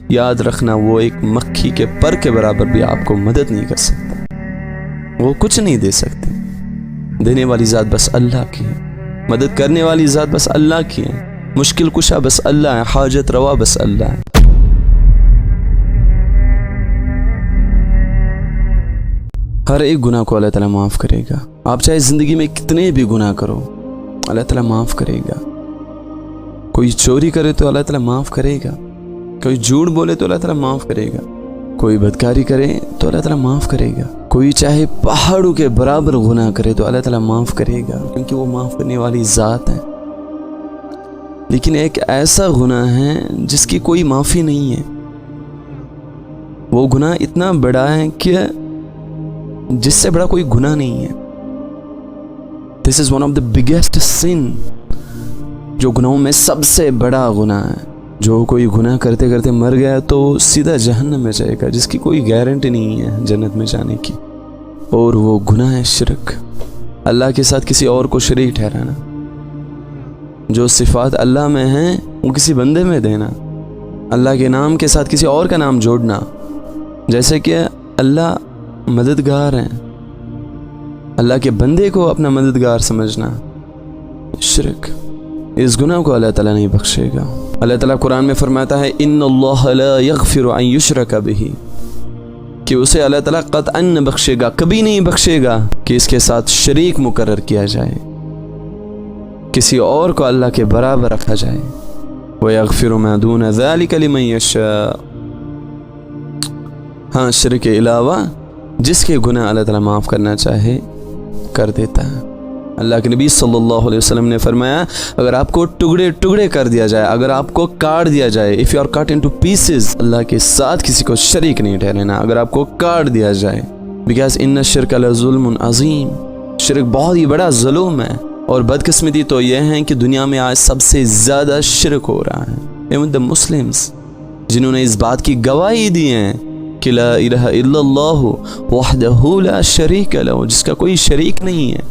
یاد رکھنا وہ ایک مکھی کے پر کے برابر بھی آپ کو مدد نہیں کر سکتا، وہ کچھ نہیں دے سکتے۔ دینے والی ذات بس اللہ کی ہے، مدد کرنے والی ذات بس اللہ کی ہے، مشکل کشا بس اللہ ہے، حاجت روا بس اللہ ہے۔ ہر ایک گناہ کو اللہ تعالیٰ معاف کرے گا، آپ چاہے زندگی میں کتنے بھی گناہ کرو اللہ تعالیٰ معاف کرے گا۔ کوئی چوری کرے تو اللہ تعالیٰ معاف کرے گا، کوئی جھوٹ بولے تو اللہ تعالیٰ معاف کرے گا، کوئی بدکاری کرے تو اللہ تعالیٰ معاف کرے گا، کوئی چاہے پہاڑوں کے برابر گناہ کرے تو اللہ تعالیٰ معاف کرے گا، کیونکہ وہ معاف کرنے والی ذات ہے۔ لیکن ایک ایسا گناہ ہے جس کی کوئی معافی نہیں ہے، وہ گناہ اتنا بڑا ہے کہ جس سے بڑا کوئی گناہ نہیں ہے۔ This is one of the biggest sin، جو گناہوں میں سب سے بڑا گناہ ہے۔ جو کوئی گناہ کرتے کرتے مر گیا تو سیدھا جہنم میں جائے گا، جس کی کوئی گارنٹی نہیں ہے جنت میں جانے کی، اور وہ گناہ ہے شرک، اللہ کے ساتھ کسی اور کو شریک ٹھہرانا۔ جو صفات اللہ میں ہیں وہ کسی بندے میں دینا، اللہ کے نام کے ساتھ کسی اور کا نام جوڑنا، جیسے کہ اللہ مددگار ہیں، اللہ کے بندے کو اپنا مددگار سمجھنا، شرک، اس گناہ کو اللہ تعالیٰ نہیں بخشے گا۔ اللہ تعالیٰ قرآن میں فرماتا ہے ان اللہ لا یغفر ان یشرک بہ، کہ اسے اللہ تعالیٰ قطعاً نہ بخشے گا، کبھی نہیں بخشے گا کہ اس کے ساتھ شریک مقرر کیا جائے، کسی اور کو اللہ کے برابر رکھا جائے۔ وَيَغْفِرُ مَا دُونَ ذَلِكَ لِمَن يَشَاءُ، ہاں شرک کے علاوہ جس کے گناہ اللہ تعالیٰ معاف کرنا چاہے کر دیتا ہے۔ اللہ کے نبی صلی اللہ علیہ وسلم نے فرمایا اگر آپ کو ٹکڑے ٹکڑے کر دیا جائے، اگر آپ کو کاٹ دیا جائے، if you are cut into pieces، اللہ کے ساتھ کسی کو شریک نہیں ٹھہرانا، اگر آپ کو کاٹ دیا جائے، because ان الشرک لظلم عظیم، شرک بہت ہی بڑا ظلم ہے، اور بدقسمتی تو یہ ہے کہ دنیا میں آج سب سے زیادہ شرک ہو رہا ہے۔ even the Muslims جنہوں نے اس بات کی گواہی دی ہے کہ لا الہ الا اللہ وحدہ لا شریک لہ، جس کا کوئی شریک نہیں ہے،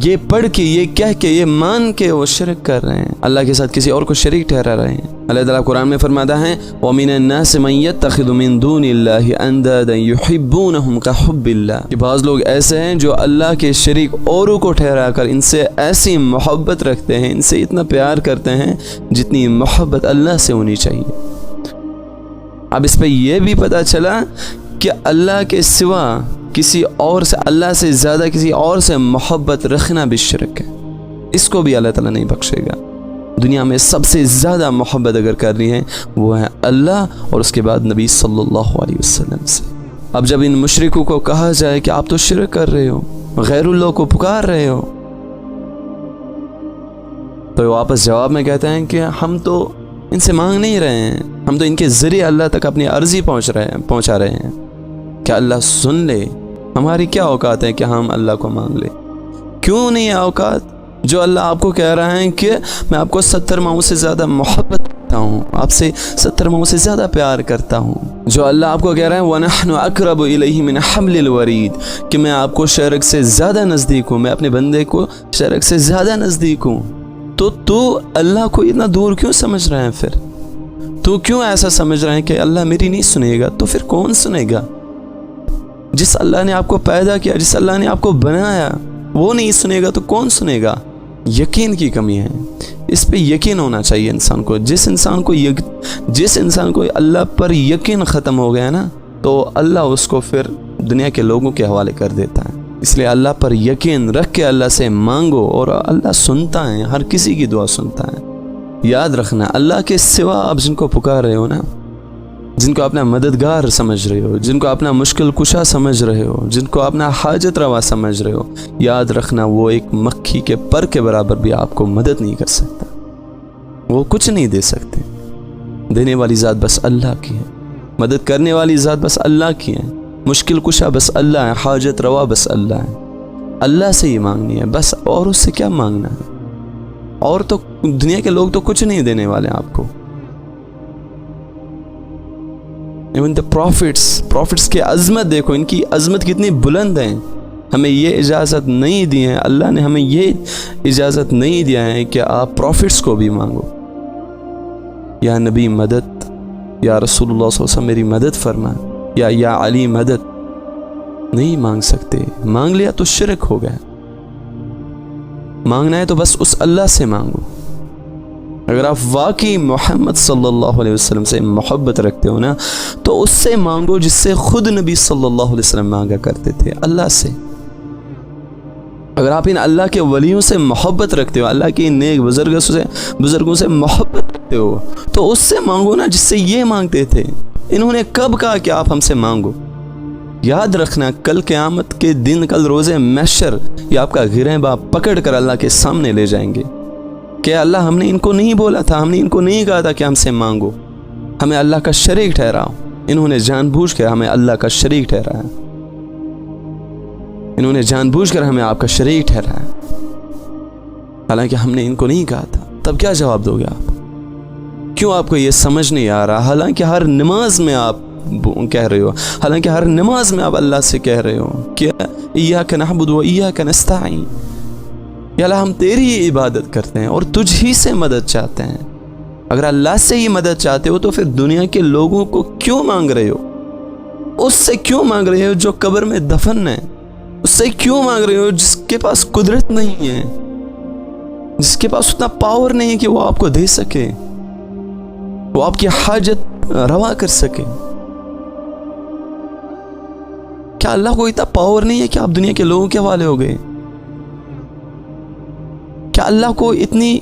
یہ پڑھ کے، یہ کہہ کے، یہ مان کے وہ شرک کر رہے ہیں، اللہ کے ساتھ کسی اور کو شریک ٹھہرا رہے ہیں۔ اللہ تعالیٰ قرآن میں فرماتا ہے وَمِنَ النَّاسِ مَن يَتَّخِذُ مِن دُونِ اللَّهِ أَندَادًا يُحِبُّونَهُمْ كَحُبِّ اللَّهِ، کہ بعض لوگ ایسے ہیں جو اللہ کے شریک اوروں کو ٹھہرا کر ان سے ایسی محبت رکھتے ہیں، ان سے اتنا پیار کرتے ہیں جتنی محبت اللہ سے ہونی چاہیے۔ اب اس پہ یہ بھی پتہ چلا کہ اللہ کے سوا کسی اور سے، اللہ سے زیادہ کسی اور سے محبت رکھنا بھی شرک ہے، اس کو بھی اللہ تعالیٰ نہیں بخشے گا۔ دنیا میں سب سے زیادہ محبت اگر کرنی ہے وہ ہے اللہ، اور اس کے بعد نبی صلی اللہ علیہ وسلم سے۔ اب جب ان مشرکوں کو کہا جائے کہ آپ تو شرک کر رہے ہو، غیر اللہ کو پکار رہے ہو، تو واپس جواب میں کہتے ہیں کہ ہم تو ان سے مانگ نہیں رہے ہیں، ہم تو ان کے ذریعے اللہ تک اپنی عرضی پہنچا رہے ہیں، کیا اللہ سن لے؟ ہماری کیا اوقات ہے کہ ہم اللہ کو مانگ لیں؟ کیوں نہیں ہے اوقات؟ جو اللہ آپ کو کہہ رہا ہے کہ میں آپ کو 70 ماؤں سے زیادہ محبت کرتا ہوں، آپ سے 70 ماؤں سے زیادہ پیار کرتا ہوں، جو اللہ آپ کو کہہ رہا ہے وَنَحْنُ أَقْرَبُ إِلَيْهِ مِنْ حَبْلِ الْوَرِيدِ، کہ میں آپ کو شرک سے زیادہ نزدیک ہوں، میں اپنے بندے کو شرک سے زیادہ نزدیک ہوں، تو اللہ کو اتنا دور کیوں سمجھ رہے ہیں؟ پھر تو کیوں ایسا سمجھ رہے ہیں کہ اللہ میری نہیں سنے گا؟ تو پھر کون سنے گا؟ جس اللہ نے آپ کو پیدا کیا، جس اللہ نے آپ کو بنایا، وہ نہیں سنے گا تو کون سنے گا؟ یقین کی کمی ہے، اس پہ یقین ہونا چاہیے انسان کو۔ جس انسان کو اللہ پر یقین ختم ہو گیا نا، تو اللہ اس کو پھر دنیا کے لوگوں کے حوالے کر دیتا ہے۔ اس لیے اللہ پر یقین رکھ کے اللہ سے مانگو، اور اللہ سنتا ہے، ہر کسی کی دعا سنتا ہے۔ یاد رکھنا اللہ کے سوا آپ جن کو پکار رہے ہو نا، جن کو اپنا مددگار سمجھ رہے ہو، جن کو اپنا مشکل کشا سمجھ رہے ہو، جن کو اپنا حاجت روا سمجھ رہے ہو، یاد رکھنا وہ ایک مکھی کے پر کے برابر بھی آپ کو مدد نہیں کر سکتا، وہ کچھ نہیں دے سکتے۔ دینے والی ذات بس اللہ کی ہے، مدد کرنے والی ذات بس اللہ کی ہے، مشکل کشا بس اللہ ہے، حاجت روا بس اللہ ہے۔ اللہ سے ہی مانگنی ہے بس، اور اس سے کیا مانگنا ہے؟ اور تو دنیا کے لوگ تو کچھ نہیں دینے والے آپ کو۔ ایون the prophets کی عظمت دیکھو، ان کی عظمت کتنی بلند ہے۔ ہمیں یہ اجازت نہیں دی ہے، اللہ نے ہمیں یہ اجازت نہیں دیا ہے کہ آپ پروفٹس کو بھی مانگو، یا نبی مدد، یا رسول اللہ صلی اللہ علیہ وسلم میری مدد فرما، یا علی مدد، نہیں مانگ سکتے۔ مانگ لیا تو شرک ہو گیا۔ مانگنا ہے تو بس اس اللہ سے مانگو۔ اگر آپ واقعی محمد صلی اللہ علیہ وسلم سے محبت رکھتے ہو نا، تو اس سے مانگو جس سے خود نبی صلی اللہ علیہ وسلم مانگا کرتے تھے، اللہ سے۔ اگر آپ ان اللہ کے ولیوں سے محبت رکھتے ہو، اللہ کے نیک بزرگوں سے محبت رکھتے ہو، تو اس سے مانگو نا جس سے یہ مانگتے تھے۔ انہوں نے کب کہا کہ آپ ہم سے مانگو؟ یاد رکھنا کل قیامت کے دن، کل روز محشر، یہ آپ کا گریباں آپ پکڑ کر اللہ کے سامنے لے جائیں گے کہ اللہ ہم نے ان کو نہیں بولا تھا، ہم نے ان کو نہیں کہا تھا کہ ہم سے مانگو، ہمیں اللہ کا شریک ٹھہراؤ۔ انہوں نے جان بوجھ کر ہمیں اللہ کا شریک ٹھہرایا، انہوں نے جان بوجھ کر ہمیں آپ کا شریک ٹھہرایا، حالانکہ ہم نے ان کو نہیں کہا تھا۔ تب کیا جواب دو گے آپ؟ کیوں آپ کو یہ سمجھ نہیں آ رہا؟ حالانکہ ہر نماز میں آپ کہہ رہے ہو، حالانکہ ہر نماز میں آپ اللہ سے کہہ رہے ہو کہ ایاک نعبد و ایاک نستعین، یا اللہ ہم تیری ہی عبادت کرتے ہیں اور تجھ ہی سے مدد چاہتے ہیں۔ اگر اللہ سے ہی مدد چاہتے ہو تو پھر دنیا کے لوگوں کو کیوں مانگ رہے ہو؟ اس سے کیوں مانگ رہے ہو جو قبر میں دفن ہے؟ اس سے کیوں مانگ رہے ہو جس کے پاس قدرت نہیں ہے، جس کے پاس اتنا پاور نہیں ہے کہ وہ آپ کو دے سکے، وہ آپ کی حاجت روا کر سکے؟ کیا اللہ کو اتنا پاور نہیں ہے کہ آپ دنیا کے لوگوں کے حوالے ہو گئے؟ کیا اللہ کو اتنی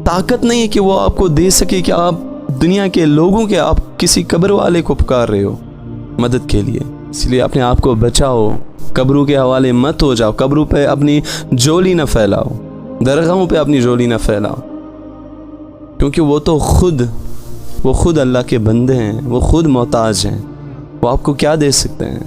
طاقت نہیں ہے کہ وہ آپ کو دے سکے کہ آپ دنیا کے لوگوں کے، آپ کسی قبر والے کو پکار رہے ہو مدد کے لیے؟ اس لیے اپنے آپ کو بچاؤ، قبروں کے حوالے مت ہو جاؤ، قبروں پہ اپنی جولی نہ پھیلاؤ، درگاہوں پہ اپنی جولی نہ پھیلاؤ، کیونکہ وہ تو خود اللہ کے بندے ہیں، وہ خود محتاج ہیں، وہ آپ کو کیا دے سکتے ہیں؟